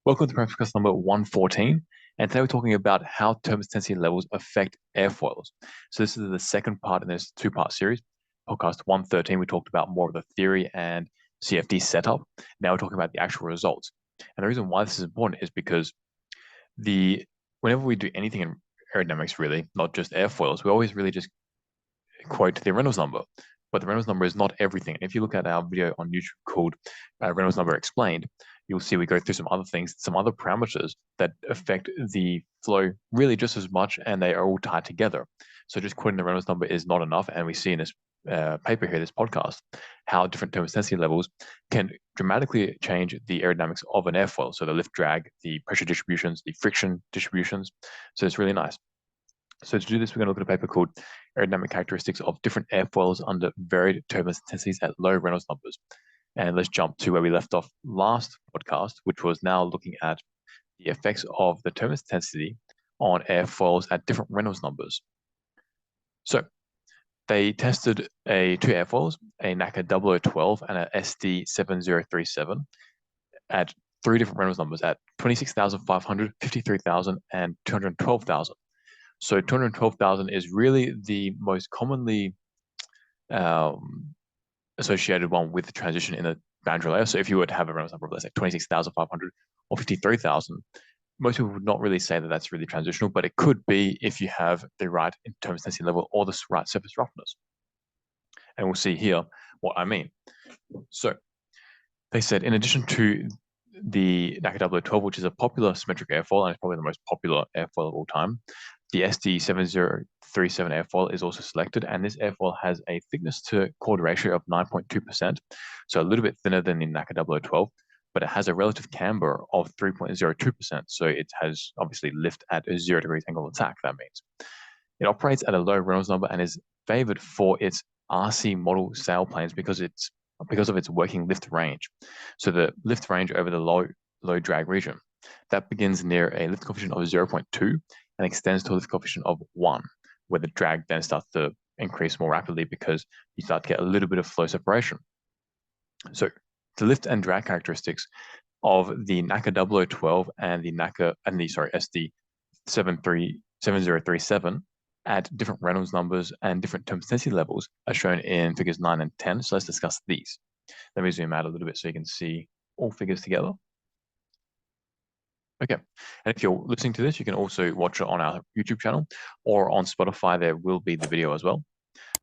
Welcome to podcast number 114. And today we're talking about how turbulence intensity levels affect airfoils. So this is the second part in this two-part series. Podcast 113, we talked about more of the theory and CFD setup. Now we're talking about the actual results. And the reason why this is important is because whenever we do anything in aerodynamics, really, not just airfoils, we always really just quote the Reynolds number. But the Reynolds number is not everything. And if you look at our video on YouTube called Reynolds Number Explained, you'll see we go through some other things, some other parameters that affect the flow really just as much, and they are all tied together. So just quoting the Reynolds number is not enough. And we see in this paper here, this podcast, how different turbulence intensity levels can dramatically change the aerodynamics of an airfoil. So the lift drag, the pressure distributions, the friction distributions. So it's really nice. So to do this, we're going to look at a paper called Aerodynamic Characteristics of Different Airfoils Under Varied Turbulence Intensities at Low Reynolds Numbers. And let's jump to where we left off last podcast, which was now looking at the effects of the turbulence intensity on airfoils at different Reynolds numbers. So they tested two airfoils, a NACA 0012 and a SD 7037 at three different Reynolds numbers at 26,500, 53,000, and 212,000. So 212,000 is really the most commonly associated one with the transition in the boundary layer. So if you were to have a Reynolds number of, let's say, 26,500 or 53,000, most people would not really say that that's really transitional, but it could be if you have the right turbulence intensity level or the right surface roughness. And we'll see here what I mean. So they said, in addition to the NACA 0012, which is a popular symmetric airfoil, and it's probably the most popular airfoil of all time, the SD 7037 airfoil is also selected, and this airfoil has a thickness to chord ratio of 9.2%, so a little bit thinner than the NACA 0012, but it has a relative camber of 3.02%, so it has obviously lift at a 0 degrees angle of attack, that means. It operates at a low Reynolds number and is favored for its RC model sailplanes because of its working lift range. So the lift range over the low drag region, that begins near a lift coefficient of 0.2 and extends to a lift coefficient of 1, where the drag then starts to increase more rapidly because you start to get a little bit of flow separation. So the lift and drag characteristics of the NACA 0012 and the SD 7037 at different Reynolds numbers and different turbulence intensity levels are shown in figures 9 and 10. So let's discuss these. Let me zoom out a little bit so you can see all figures together. Okay, and if you're listening to this, you can also watch it on our YouTube channel or on Spotify. There will be the video as well.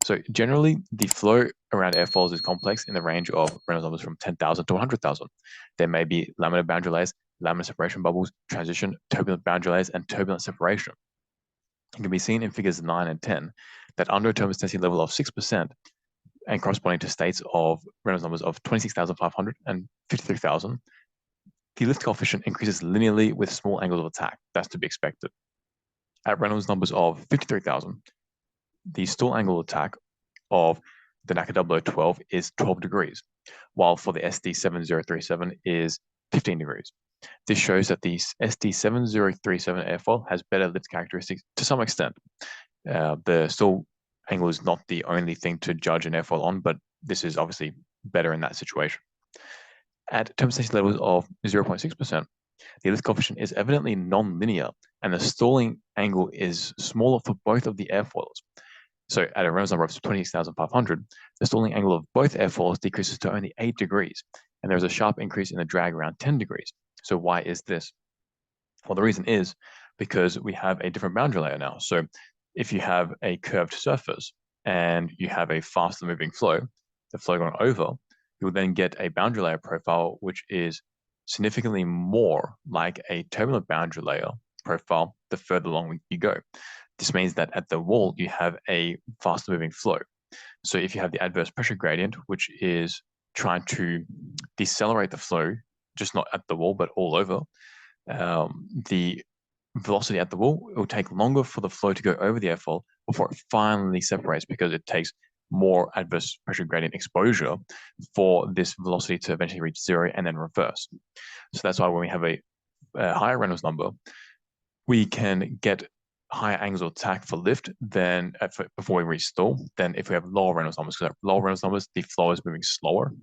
So generally, the flow around airfoils is complex in the range of Reynolds numbers from 10,000 to 100,000. There may be laminar boundary layers, laminar separation bubbles, transition, turbulent boundary layers, and turbulent separation. It can be seen in figures 9 and 10 that under a turbulence intensity level of 6% and corresponding to states of Reynolds numbers of 26,500 and 53,000, the lift coefficient increases linearly with small angles of attack. That's to be expected. At Reynolds numbers of 53,000, the stall angle of attack of the NACA 0012 is 12 degrees, while for the SD 7037 is 15 degrees. This shows that the SD 7037 airfoil has better lift characteristics to some extent. The stall angle is not the only thing to judge an airfoil on, but this is obviously better in that situation. At turbulence intensity levels of 0.6%, the lift coefficient is evidently non-linear, and the stalling angle is smaller for both of the airfoils. So at a Reynolds number of 26,500, the stalling angle of both airfoils decreases to only 8 degrees, and there's a sharp increase in the drag around 10 degrees. So why is this? Well, the reason is because we have a different boundary layer now. So if you have a curved surface and you have a faster moving flow, the flow going over, you'll then get a boundary layer profile which is significantly more like a turbulent boundary layer profile the further along you go. This means that at the wall, you have a faster moving flow. So if you have the adverse pressure gradient, which is trying to decelerate the flow, just not at the wall, but all over, the velocity at the wall, it will take longer for the flow to go over the airfoil before it finally separates because it takes more adverse pressure gradient exposure for this velocity to eventually reach 0 and then reverse. So that's why when we have a higher Reynolds number, we can get higher angles of attack for lift than before we reach stall than if we have lower Reynolds numbers, because at lower Reynolds numbers, the flow is moving slower,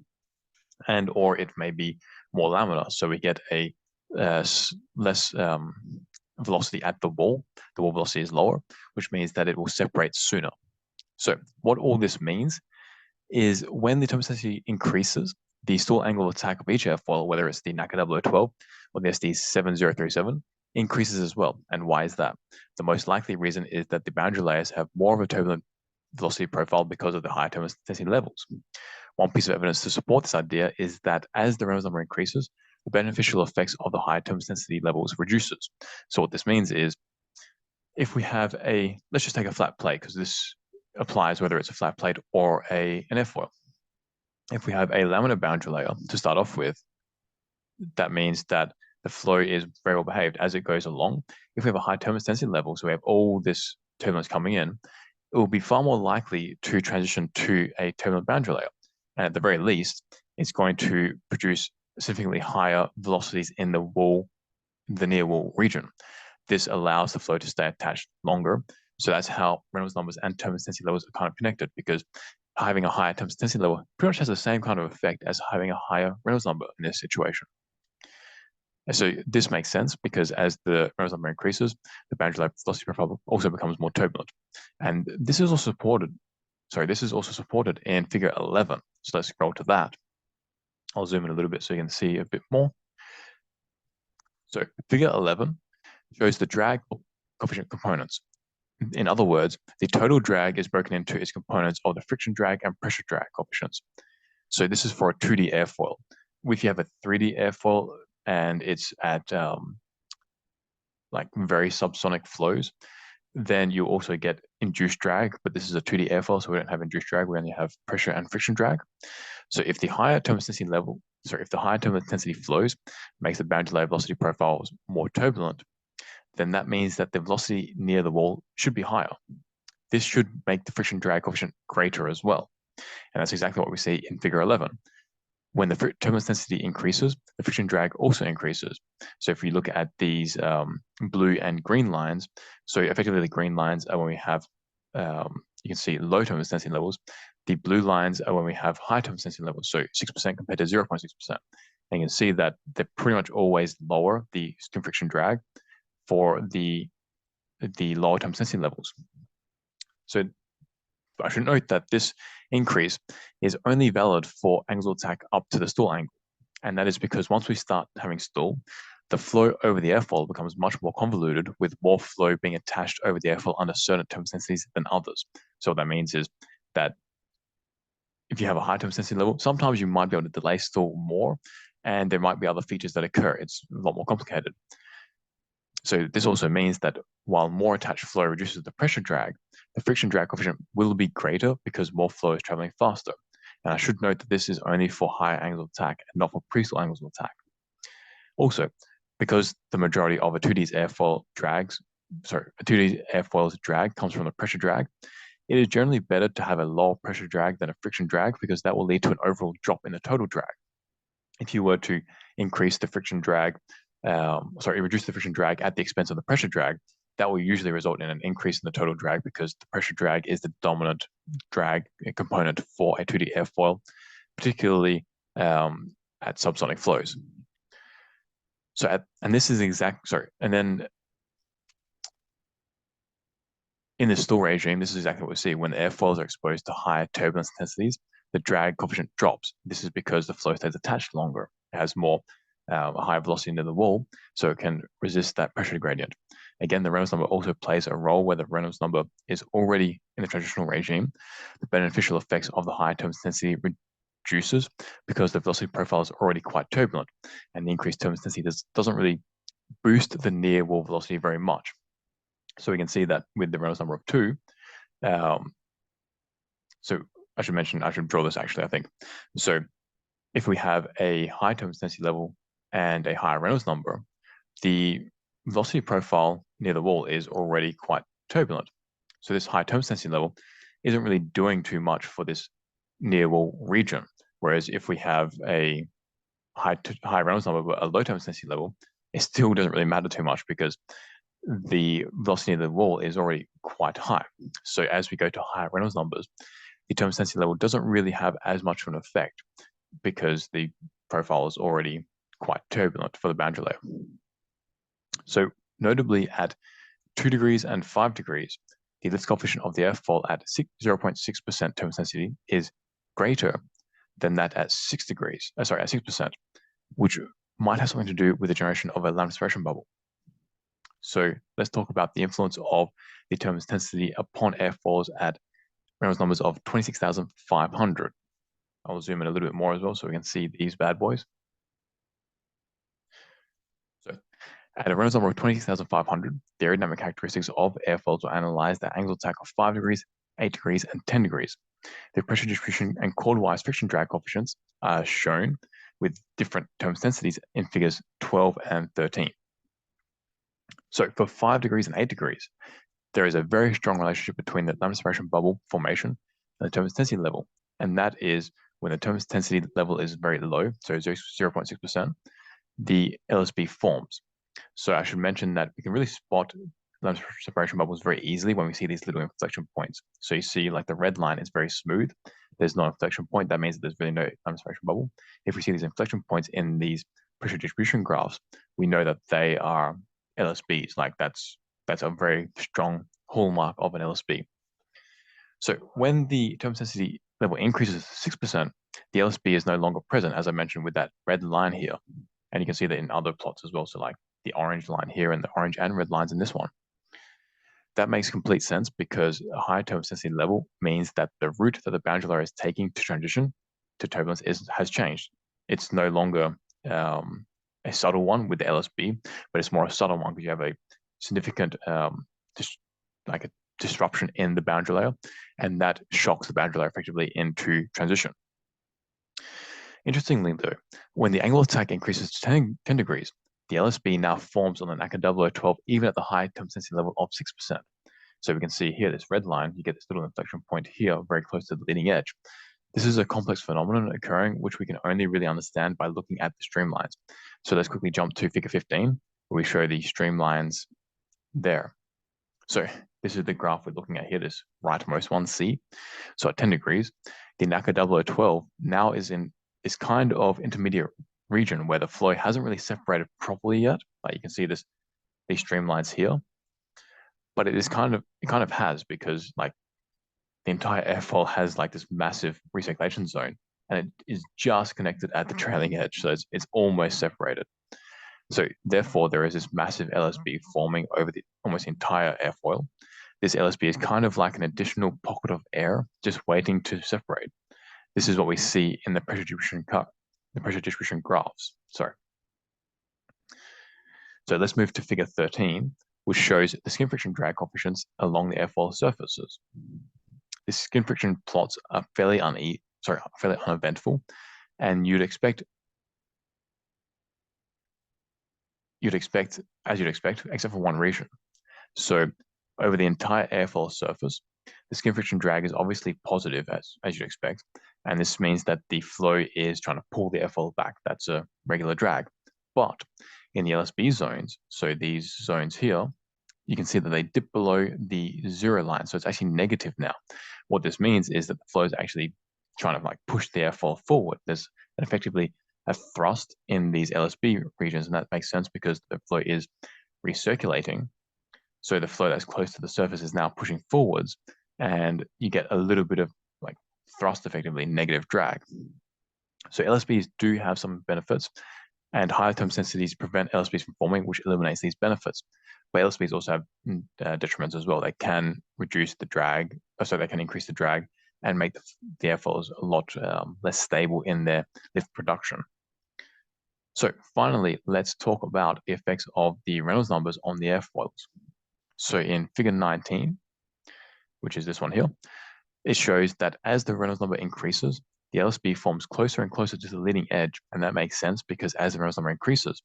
and or it may be more laminar. So we get a less velocity at the wall velocity is lower, which means that it will separate sooner. So what all this means is when the turbulence density increases, the stall angle of attack of each airfoil, whether it's the NACA 0012 or the SD 7037, increases as well. And why is that? The most likely reason is that the boundary layers have more of a turbulent velocity profile because of the higher turbulence density levels. One piece of evidence to support this idea is that as the Reynolds number increases, the beneficial effects of the higher turbulence density levels reduces. So what this means is if we have let's just take a flat plate, because this applies whether it's a flat plate or an airfoil. If we have a laminar boundary layer to start off with, that means that the flow is very well behaved as it goes along. If we have a high turbulence density level, so we have all this turbulence coming in, it will be far more likely to transition to a turbulent boundary layer. And at the very least, it's going to produce significantly higher velocities in the near wall region. This allows the flow to stay attached longer. So that's how Reynolds numbers and turbulence density levels are kind of connected, because having a higher turbulence density level pretty much has the same kind of effect as having a higher Reynolds number in this situation. And so this makes sense because as the Reynolds number increases, the boundary layer velocity profile also becomes more turbulent. And this is also supported in figure 11. So let's scroll to that. I'll zoom in a little bit so you can see a bit more. So figure 11 shows the drag coefficient components. In other words, the total drag is broken into its components of the friction drag and pressure drag coefficients. So this is for a 2D airfoil. If you have a 3D airfoil and it's at like very subsonic flows, then you also get induced drag, but this is a 2D airfoil, so we don't have induced drag, we only have pressure and friction drag. So if the higher turbulence density flows makes the boundary layer velocity profiles more turbulent, then that means that the velocity near the wall should be higher. This should make the friction drag coefficient greater as well. And that's exactly what we see in figure 11. When the turbulence density increases, the friction drag also increases. So if we look at these blue and green lines, so effectively the green lines are when we have, you can see low turbulence density levels. The blue lines are when we have high turbulence density levels, so 6% compared to 0.6%. And you can see that they're pretty much always lower, the skin friction drag, for the lower turbulence density levels. So I should note that this increase is only valid for angles of attack up to the stall angle. And that is because once we start having stall, the flow over the airfoil becomes much more convoluted, with more flow being attached over the airfoil under certain turbulence densities than others. So what that means is that if you have a high turbulence density level, sometimes you might be able to delay stall more, and there might be other features that occur. It's a lot more complicated. So this also means that while more attached flow reduces the pressure drag, the friction drag coefficient will be greater because more flow is traveling faster. And I should note that this is only for higher angles of attack and not for pre-stall angles of attack. Also, because the majority of a 2D's airfoil's drag comes from the pressure drag, it is generally better to have a lower pressure drag than a friction drag, because that will lead to an overall drop in the total drag. If you were to increase the friction drag, reduce the friction drag at the expense of the pressure drag, that will usually result in an increase in the total drag, because the pressure drag is the dominant drag component for a 2D airfoil, particularly at subsonic flows. And then in the stall regime, this is exactly what we see. When the airfoils are exposed to higher turbulence intensities, the drag coefficient drops. This is because the flow stays attached longer. It has more a higher velocity into the wall, so it can resist that pressure gradient. Again, the Reynolds number also plays a role where the Reynolds number is already in the transitional regime. The beneficial effects of the higher turbulence density reduces because the velocity profile is already quite turbulent, and the increased turbulence density doesn't really boost the near wall velocity very much. So we can see that with the Reynolds number of 2. So I should draw this actually, I think. So if we have a high turbulence density level and a higher Reynolds number, the velocity profile near the wall is already quite turbulent. So this high turbulence density level isn't really doing too much for this near wall region. Whereas if we have a high Reynolds number but a low turbulence density level, it still doesn't really matter too much because the velocity of the wall is already quite high. So as we go to higher Reynolds numbers, the turbulence density level doesn't really have as much of an effect because the profile is already quite turbulent for the boundary layer. So notably at 2 degrees and 5 degrees, the lift coefficient of the airfoil at 0.6% turbulence density is greater than that at 6 degrees, at 6%, which might have something to do with the generation of a Laminar dispersion bubble. So let's talk about the influence of the turbulence density upon airfoils at Reynolds numbers of 26,500. I'll zoom in a little bit more as well so we can see these bad boys. So at a Reynolds number of 26,500, the aerodynamic characteristics of airfoils were analyzed at angles of attack of 5 degrees, 8 degrees, and 10 degrees. The pressure distribution and chord-wise friction drag coefficients are shown with different turbulence densities in figures 12 and 13. So for 5 degrees and 8 degrees, there is a very strong relationship between the Laminar dispersion bubble formation and the turbulence density level. And that is when the turbulence density level is very low, so 0.6%, the LSB forms. So I should mention that we can really spot Laminar separation bubbles very easily when we see these little inflection points. So you see like the red line is very smooth. There's no inflection point. That means that there's really no Laminar separation bubble. If we see these inflection points in these pressure distribution graphs, we know that they are LSBs. Like that's a very strong hallmark of an LSB. So when the turbulence density level increases to 6%, the LSB is no longer present, as I mentioned with that red line here. And you can see that in other plots as well. So like the orange line here and the orange and red lines in this one. That makes complete sense because a higher turbulence density level means that the route that the boundary layer is taking to transition to turbulence has changed. It's no longer a subtle one with the LSB, but it's more a subtle one because you have a significant like a disruption in the boundary layer, and that shocks the boundary layer effectively into transition. Interestingly, though, when the angle of attack increases to 10 degrees, the LSB now forms on an ACA 012 even at the high turbulence density level of 6%. So we can see here this red line, you get this little inflection point here very close to the leading edge. This is a complex phenomenon occurring, which we can only really understand by looking at the streamlines. So let's quickly jump to figure 15, where we show the streamlines there. So this is the graph we're looking at here, this rightmost one, C. So at 10 degrees, the NACA 0012 now is in this kind of intermediate region where the flow hasn't really separated properly yet. Like you can see these streamlines here, but it kind of has, because like the entire airfoil has like this massive recirculation zone, and it is just connected at the trailing edge, so it's almost separated. So therefore, there is this massive LSB forming over the almost entire airfoil. This LSB is kind of like an additional pocket of air just waiting to separate. This is what we see in the pressure distribution graphs. Sorry. So let's move to figure 13, which shows the skin friction drag coefficients along the airfoil surfaces. The skin friction plots are fairly uneventful, and you'd expect, except for one region. So over the entire airfoil surface, the skin friction drag is obviously positive, as you'd expect, and this means that the flow is trying to pull the airfoil back. That's a regular drag. But in the LSB zones, so these zones here, you can see that they dip below the 0 line, so it's actually negative now. What this means is that the flow is actually trying to like push the airfoil forward. There's effectively a thrust in these LSB regions, and that makes sense because the flow is recirculating. So the flow that's close to the surface is now pushing forwards, and you get a little bit of like thrust, effectively negative drag. So LSBs do have some benefits, and higher turbulence densities prevent LSBs from forming, which eliminates these benefits. But LSBs also have detriments as well. They can reduce the drag, so they can increase the drag and make the airfoils a lot less stable in their lift production. So finally, let's talk about the effects of the Reynolds numbers on the airfoils. So in figure 19, which is this one here, it shows that as the Reynolds number increases, the LSB forms closer and closer to the leading edge, and that makes sense because as the Reynolds number increases,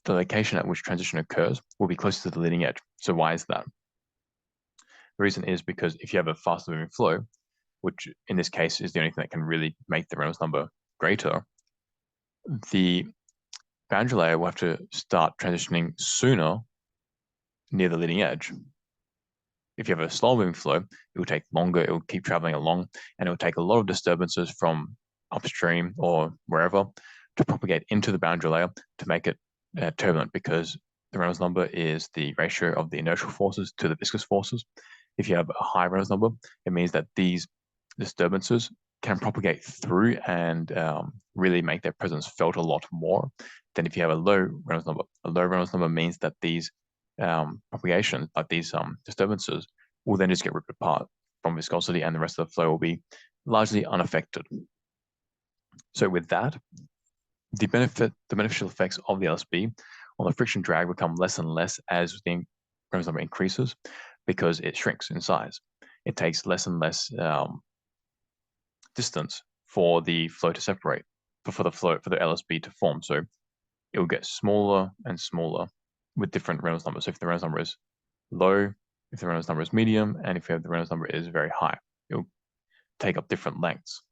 the location at which transition occurs will be closer to the leading edge. So why is that? The reason is because if you have a faster moving flow, which in this case is the only thing that can really make the Reynolds number greater, the boundary layer will have to start transitioning sooner near the leading edge. If you have a slow moving flow, it will take longer, it will keep traveling along, and it will take a lot of disturbances from upstream or wherever to propagate into the boundary layer to make it turbulent, because the Reynolds number is the ratio of the inertial forces to the viscous forces. If you have a high Reynolds number, it means that these disturbances can propagate through and really make their presence felt a lot more than if you have a low Reynolds number. A low Reynolds number means that these propagations, like these disturbances, will then just get ripped apart from viscosity, and the rest of the flow will be largely unaffected. So with that, the beneficial effects of the LSB on the friction drag become less and less as the Reynolds number increases, because it shrinks in size. It takes less and less distance for the flow to separate, for the LSB to form. So it will get smaller and smaller with different Reynolds numbers. So if the Reynolds number is low, if the Reynolds number is medium, and if the Reynolds number is very high, it will take up different lengths.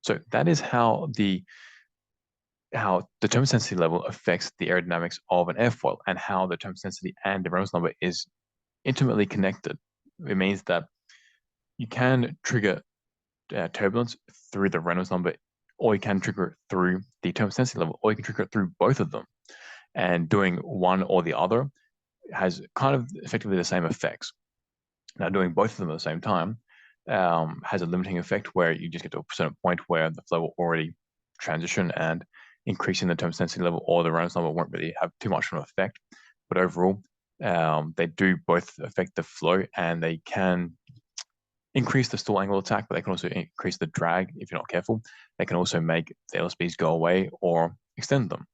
So that is how the turbulence density level affects the aerodynamics of an airfoil, and how the turbulence density and the Reynolds number is intimately connected. It means that you can trigger turbulence through the Reynolds number, or you can trigger it through the turbulence density level, or you can trigger it through both of them. And doing one or the other has kind of effectively the same effects. Now, doing both of them at the same time has a limiting effect, where you just get to a certain point where the flow will already transition, and increasing the turbulence density level or the Reynolds number won't really have too much of an effect. But overall, they do both affect the flow, and they can increase the stall angle attack, but they can also increase the drag if you're not careful. They can also make the LSBs go away or extend them.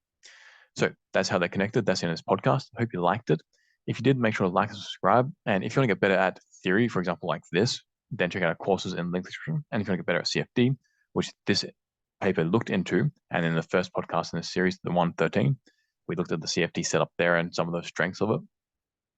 So that's how they're connected. That's in this podcast. I hope you liked it. If you did, make sure to like and subscribe. And if you want to get better at theory, for example, like this, then check out our courses in link description. And if you want to get better at CFD, which this paper looked into, and in the first podcast in this series, the 113, we looked at the CFD setup there and some of the strengths of it.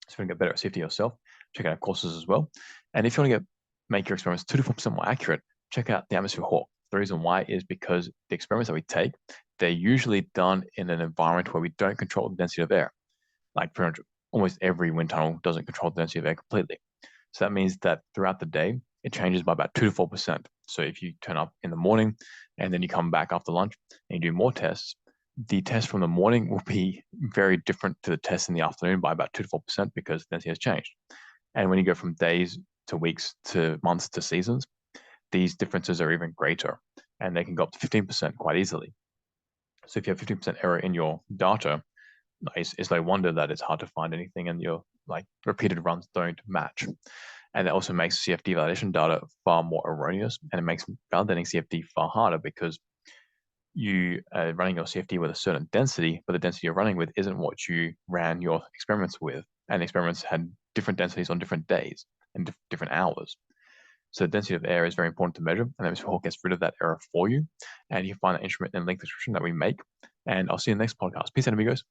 So if you want to get better at CFD yourself, check out our courses as well. And if you want to make your experiments 2 to 4% more accurate, check out the Atmosphere Hawk. The reason why is because the experiments that we take, they're usually done in an environment where we don't control the density of air. Like pretty much almost every wind tunnel doesn't control the density of air completely. So that means that throughout the day, it changes by about 2 to 4%. So if you turn up in the morning and then you come back after lunch and you do more tests, the test from the morning will be very different to the test in the afternoon by about 2 to 4%, because the density has changed. And when you go from days to weeks to months to seasons, these differences are even greater, and they can go up to 15% quite easily. So if you have 15% error in your data, it's no wonder that it's hard to find anything, and your repeated runs don't match. And it also makes CFD validation data far more erroneous, and it makes validating CFD far harder, because you are running your CFD with a certain density, but the density you're running with isn't what you ran your experiments with. And experiments had different densities on different days and different hours. So the density of air is very important to measure, and Atmosphere Hawk gets rid of that error for you. And you can find that instrument in the link description that we make. And I'll see you in the next podcast. Peace out, amigos.